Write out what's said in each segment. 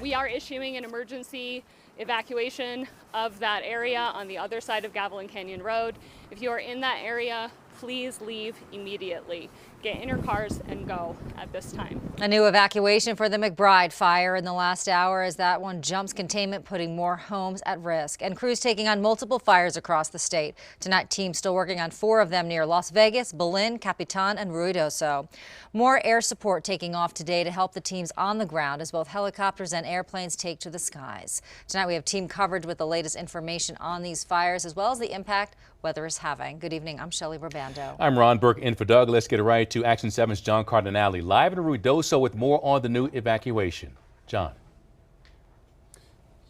We are issuing an emergency evacuation of that area on the other side of Gavilan Canyon Road. If you are in that area, please leave immediately. Get in your cars and go at this time. A new evacuation for the McBride fire in the last hour as that one jumps containment, putting more homes at risk. And crews taking on multiple fires across the state. Tonight, teams still working on 4 of them near Las Vegas, Belen, Capitan, and Ruidoso. More air support taking off today to help the teams on the ground as both helicopters and airplanes take to the skies. Tonight, we have team coverage with the latest information on these fires as well as the impact weather is having. Good evening. I'm Shelley Rubando. I'm Ron Burke in for Doug. Let's get right to Action 7's John Cardinale live in Ruidoso with more on the new evacuation. John.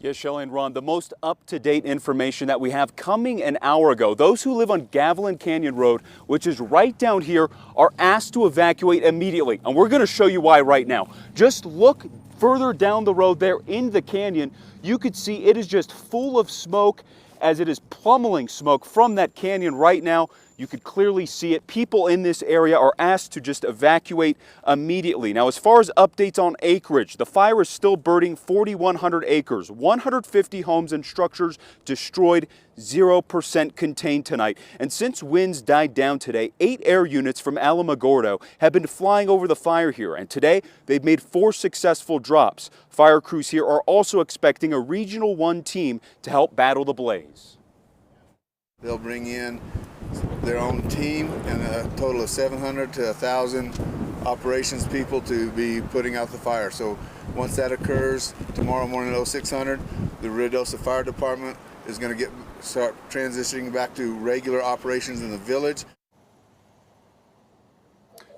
Yes, Shelley and Ron, the most up-to-date information that we have coming an hour ago. Those who live on Gavilan Canyon Road, which is right down here, are asked to evacuate immediately. And we're going to show you why right now. Just look further down the road there in the canyon. You could see it is just full of smoke as it is pummeling smoke from that canyon right now. You could clearly see it. People in this area are asked to just evacuate immediately. Now, as far as updates on acreage, the fire is still burning 4,100 acres, 150 homes and structures destroyed, 0% contained tonight. And since winds died down today, 8 air units from Alamogordo have been flying over the fire here. And today, they've made 4 successful drops. Fire crews here are also expecting a Regional 1 team to help battle the blaze. They'll bring in their own team and a total of 700 to 1,000 operations people to be putting out the fire. So once that occurs tomorrow morning at 0600, the Ruidoso Fire Department is going to start transitioning back to regular operations in the village.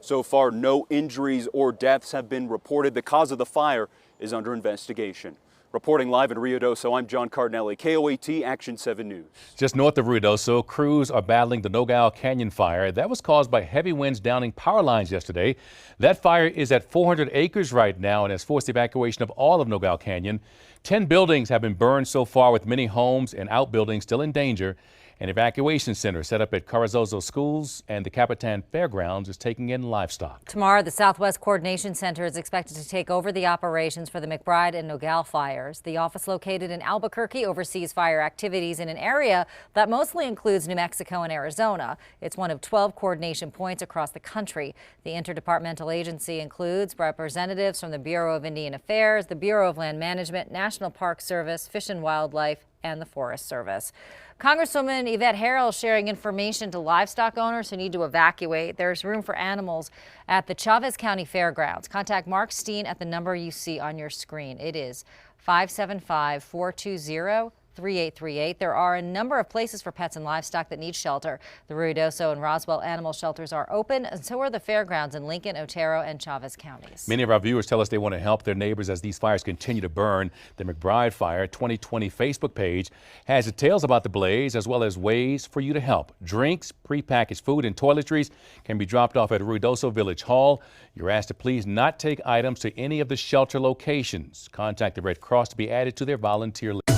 So far, no injuries or deaths have been reported. The cause of the fire is under investigation. Reporting live in Ruidoso, I'm John Cardinale, KOAT Action 7 News. Just north of Ruidoso, crews are battling the Nogales Canyon fire. That was caused by heavy winds downing power lines yesterday. That fire is at 400 acres right now and has forced the evacuation of all of Nogales Canyon. 10 buildings have been burned so far, with many homes and outbuildings still in danger. An evacuation center set up at Carrizozo Schools and the Capitan Fairgrounds is taking in livestock. Tomorrow, the Southwest Coordination Center is expected to take over the operations for the McBride and Nogales fires. The office located in Albuquerque oversees fire activities in an area that mostly includes New Mexico and Arizona. It's one of 12 coordination points across the country. The interdepartmental agency includes representatives from the Bureau of Indian Affairs, the Bureau of Land Management, National Park Service, Fish and Wildlife, and the Forest Service. Congresswoman Yvette Herrell sharing information to livestock owners who need to evacuate. There's room for animals at the Chavez County Fairgrounds. Contact Mark Steen at the number you see on your screen. It is 575-420-3838. There are a number of places for pets and livestock that need shelter. The Ruidoso and Roswell animal shelters are open, and so are the fairgrounds in Lincoln, Otero, and Chavez counties. Many of our viewers tell us they want to help their neighbors as these fires continue to burn. The McBride Fire 2020 Facebook page has details about the blaze as well as ways for you to help. Drinks, prepackaged food, and toiletries can be dropped off at Ruidoso Village Hall. You're asked to please not take items to any of the shelter locations. Contact the Red Cross to be added to their volunteer list.